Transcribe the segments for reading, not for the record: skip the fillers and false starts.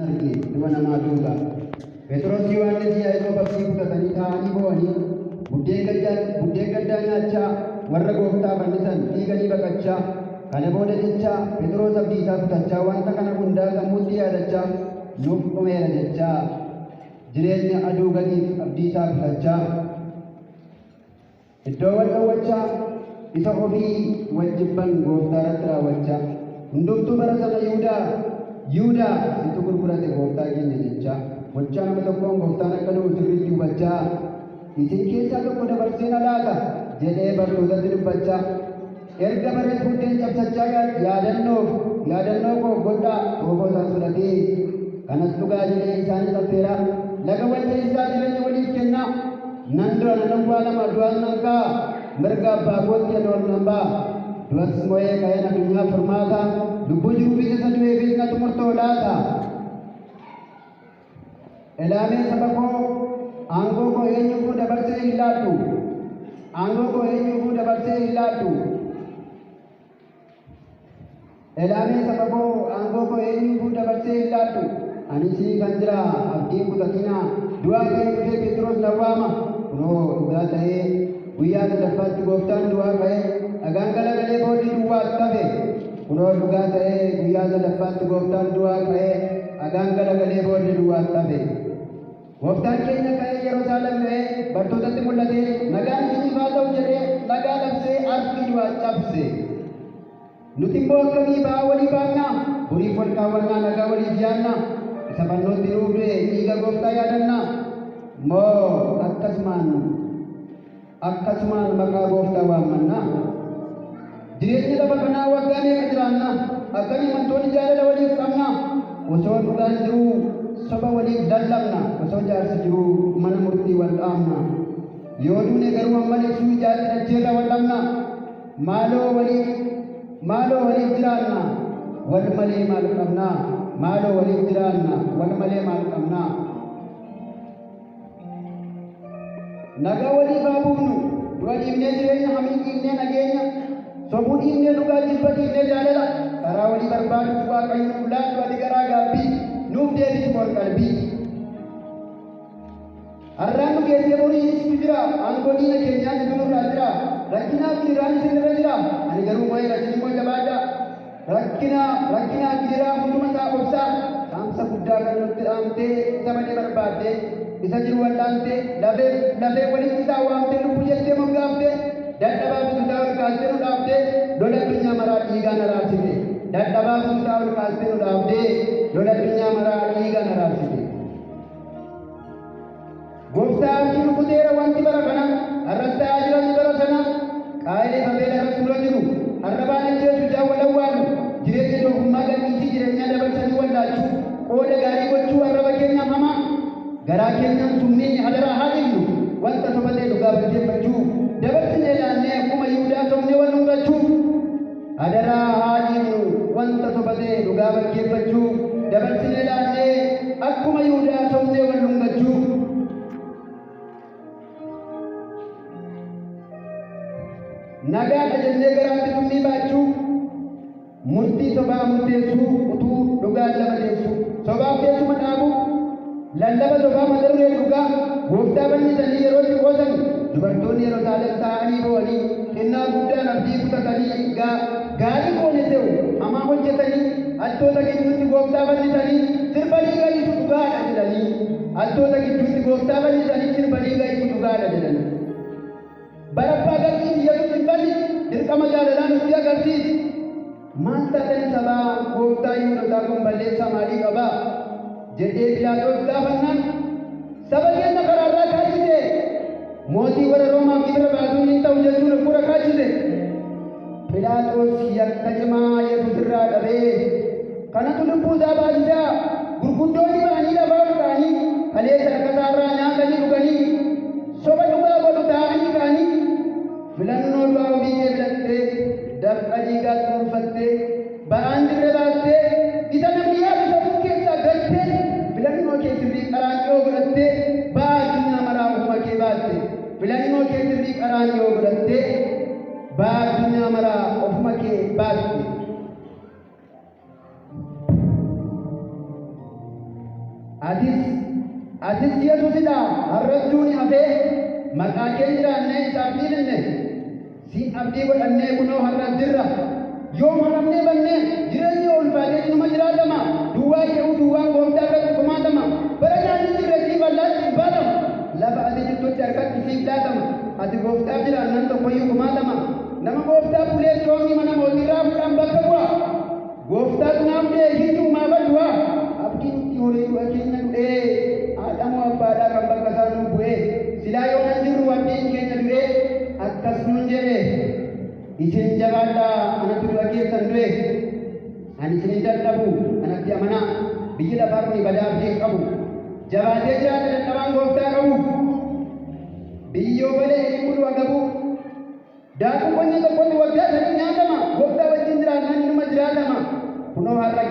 arge duba nama duuba Petros Yohannis yaa'ikoo bakki fudhatanii taa'anii boo'anii buddeen gaddaa nyaachaa warra gooftaa fannisan fiiganii baqachaa kana booda jecha Petros abdiisaa kutachaa wanta kana hundaa sammuutti yaadachaa nuuf dhumeera jechaa jireenya aduu gadiif abdiisaa kutachaa iddoowwan dhowwachaa isa ofii wajjibban gooftaa irratti raawwachaa hundumtuu bara sana Yihuudaa situ gurgurate gooftaa keenya jechaa gochaa nama tokkoon gooftaan akka nuuf sirriitti hubachaa isin keessaa tokko dabarsee na laata jedhee bartootatti dubbachaa erga barees buddeen cabsachaa yaadannoo koo godhaa xoofoo isaan fudhatee kanas dhugaa jedhee isaanis affeeraa laga walteessaa jireenya waliif kennaa nan dura nan awwaalama du'as nan ka'a mirga abbaa kootti adoon nan ba'a du'as mo'ee ka'een addunyaa furmaata lubbuu jiruu biyya isa du'eefis na xumurtoo laata Elaamee saba koo aangoo koo eenyuufuu dabarsee hin laaddu aangoo koo eenyuufuu dabarsee hin laaddu Elaamee saba koo aangoo koo eenyuufuu dabarsee hin laaddu ani sii kan jira abdiin kutatinaa du'aa ka'ee dhufee Phexros na waama kunoo dhugaa ta'ee guyyaa sadaffaatti gooftaan du'aa ka'ee dhagaan galagalee booddee duwwaas qabe kunoo dhugaa ta'ee guyyaa sadaffaatti gooftaan du'aa ka'ee dhagaan galagalee booddee duwwaas qabe gooftaan keenya ka'ee Yerusaalem ga'ee bartootatti mul'atee nagaan isiniif haa ta'u jedhee nagaa labsee harki du'aa cabse nuti immoo akkamii ba'aa walii baannaa horiif wal kaawwannaa nagaa waliif yaannaa isa fannootti nuuf du'e dhiiga gooftaa yaadannaa moo akkasumaan maqaa gooftaa waammannaa jireenya lafa kanaa waggaa meeqa jiraannaa akkamii amantoonni jaalala waliif qabnaa osoo dhugaan jiruu soba waliif dallabna osoo jaarsi jiruu mana murtii wal dhaabna yoo duune garuu amma ibsuu jaalli dacheerra wal dhabna maaloo waliif jiraanna wal malee maal qabnaa maaloo waliif jiraanna wal malee maal qabnaa nagaa waliif haa buufnu du'a dhiibnee jireenya hamii dhiibnee nageenya sobuu dhiibnee dhugaa jibba dhiibnee jaalala karaa walii barbaaduuf waaqayyo nuuf laatu ati garaa gaabbii nuuf deebisi bor qalbii har'aan nu geessee boriitu jira aangoo diina keenyaa nurraa jira rakkinaaf giiraan isinirra jira ani garuu moo'ee rakkini immoo jabaadha rakkinaaf giiraa hunduma isaa obsaa saamsa guddaa kan nutti dhaamtee isa malee barbaaddee isa jiru wallaantee lafee walitti isaa waamtee lubbuu jettee moggaaftee dadhabaa bututaa ol kaastee nu dhaaftee lola addunyaa maraa dhiigaan araarsite dadhabaa bututaa ol kaastee nu dhaaftee lola addunyaa maraa dhiigaan araarsite gooftaa abdii rukuteera wanti bara kana har'as ta'aa jiran bara sana qaayilee babeela irra suura jiru arrabaan ajjeesu jaawwal awwaalu jireenya doofummaa gadhiisii jireenyaa dabarsanii wallaachuu qooda gaarii gochuu arraba keenyaaf hamaa garaa keenyaan summii hadaraa haa dhignu wanta sobatee dhugaa balleeffachuu dabarsinee laannee akkuma Yihuudaa somnee wal dhungachuu hadaraa haa dhignu wanta sobatee dhugaa balleeffachuu dabarsinee laannee akkuma Yihuudaa somnee wal dhungachuu nagaadha jennee garaatti summii baachuu murtii sobaa murteessuu utuu dhugaan lafa teessuu sobaaf teessuma dhaabuu lallaba sobaa mata duree dhugaa gooftaa bal'isanii yeroo xiqqoosan dubartoonni Yerusaalem taa'anii boo'anii kennaa guddaan abdii kutatanii gaarii qoonese'u hamaa hojjetanii hattoota gidduutti gooftaa bal'isanii sirbanii ga'isu dhugaadha jedhanii hattoota gidduutti gooftaa bal'isanii sirbanii ga'isu dhugaadha jedhanii barabbaa galtiin Yesuus hin bal'is dirqama jaalalaan nutti agarsiis maal taatanii sabaa gooftaa Yihuudootaa kun balleessaa maalii qabaa jedhee Phiilaaxoos gaafannaan saba keenya karaarraa kaachise mootii warra Roomaaf gibira baasuun hin ta'u jechuun hafuura kaachise Phiilaaxoos yakka cimaa Yesuus irraa dhabee kanatu lubbuu isaa baasisaa gurguddoonni ba'anii lafaa ol ka'anii kaleessa harkasaa irraa nyaatanii dhuganii soba dhugaa godhu taa'anii ka'anii filannoo du'aa ofii kee filattee dafqa dhiigaa xumurfattee ba'aan dirree baattee isa namni yaadu sammuu keessaa galtee filannoo kee sirrii qaraanqoo godhattee ba'aa addunyaa maraa ofuma kee baatte filannoo kee sirrii qaraanqoo godhattee ba'aa addunyaa maraa ofuma kee baatte atis Yesuusidha har'achuun hafee maqaa kee jiraannee isaaf dhiibne si abdii godhannee kunoo har'as jirra yoo maramnee bannee jireenya ulfaatee numa jiraatama duwwaa kee duwwaan gooftaa irratti kumaatama bara nyaanni jirreetii bal'aatti hin baatama lafa ati jirtutti harkatti siif laatama ati gooftaaf jiraannan tokkoyyuu kumaatama nama gooftaa bulee coomii mana mootiirraa fuudhaan bakka bu'a gooftaatu naaf deebiin uumaa baddu'a abdii nutti horii du'a keenya du'ee haadhamoo abbaadhaa kan bakka isaa nu bu'ee silaa yoo nan jirru abdiin keenya du'ee akkas nuun jedhe isin jabaadhaa anatu du'a keessan du'e ani isin dadhabu anatti amanaa biyyi lafaa kun badaa abdii qabu jabaatee jiraata dadhabaan gooftaa qabu biyyoo balee eeguudhu agabu daakuu qonni tokkotti waggaa sadii nyaatama gooftaa wajjin jiraannaan inuma jiraatama kunoo har'a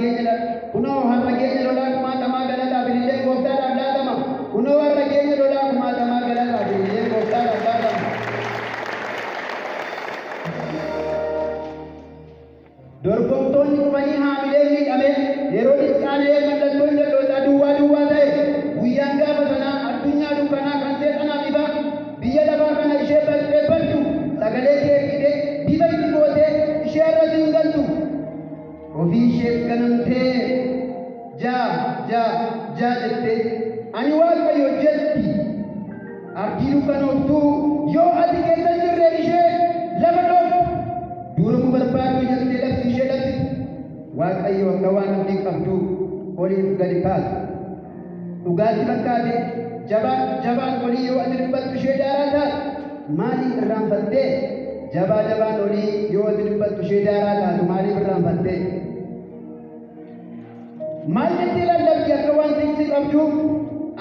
geenya lolaa kumaatamaa galataaf ilillee gooftaadhaaf laatama kunoo har'a geenya lolaa kumaatamaa galataaf ilillee gooftaadhaaf laatama dorgomtoonni dhufanii haamilee miidhame yeroo xiqqaanee mallattoon jal'ootaa duwwaa ta'e guyyaan gaafa sanaa addunyaa dukkanaa kan seexanaaf ifa biyya lafaa kana ishee bal'eeffattu sagalee kee fide bifa itti gootee ishee irratti hin galtu ofii isheef ganamtee jaa jettee ani waaqayyo jetti abdii dukkanooftuu yoo ati keessa jirre ishee lafa dhooftu durmu barbaadu jettee dhabsi ishee dhabsi waaqayyo akka waan abdii qabdu oliif gadi kaasu dhugaatti fakkaate jabaan olii yoo ati dubbattu ishee daaraa taatu maaliif irraanfattee jabaan olii yoo ati dubbattu ishee daaraa taatu maaliif irraanfattee maal jettee lallabdi akka waan tiksi qabdu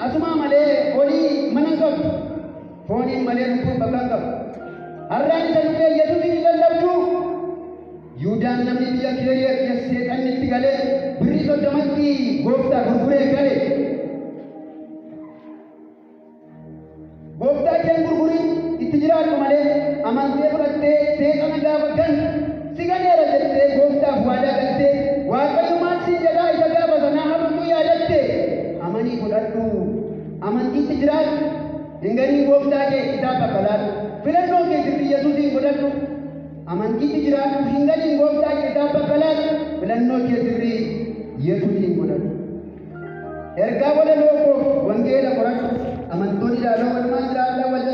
asumaa malee olii mana qabdu fooniin malee lubbuun bakka qabu har'aan isa dhufee yesuusin lallabdu Yuudaan namni biyya kee seexanni itti galee birrii 30tti gooftaa gurguree gale gooftaa kee gurgurii itti jiraatu malee amantee fudhattee seexana gaafa gan si ganeera jettee gooftaaf waadaa galtee waaqayyo maal siin jedhaa isa gaafa sanaa hafuu yaadatte amanii fudhadhu amantiitti jiraatu hin galiin gooftaa kee isaa babbalaatu filannoo kee sirrii yesuusiin godhadhu amantiitti jiraatu hin galiin gooftaa kee isaa babbalaatu filannoo kee sirrii yesuusiin godhadhu ergaa walaloo koo wangeela qoradhu amantoonni ilaaloo walumaan jiraadhaa wal